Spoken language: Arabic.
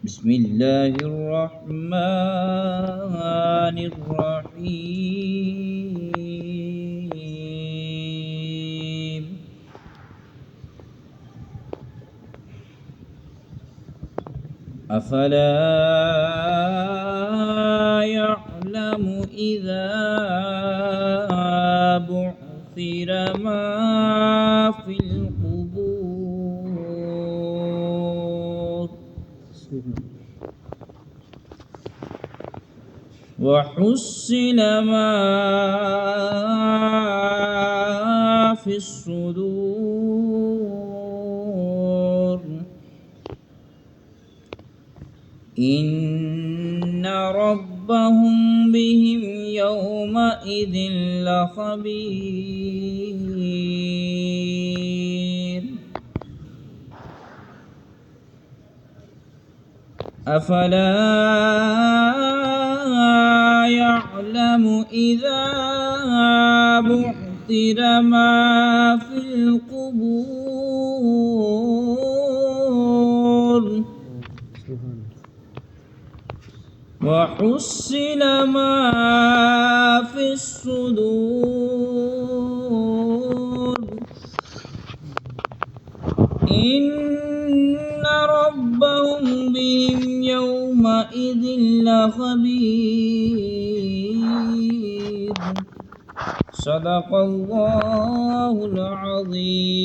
بسم الله الرحمن الرحيم أفلا يعلم إذا بعثر ما في القبور وحصل ما في الصدور إن ربهم بهم يومئذ لخبير أفلا يعلم إذا بعثر ما في القبور وحصل ما في الصدور إن ربهم بهم يومئذ لخبير صدق الله العظيم.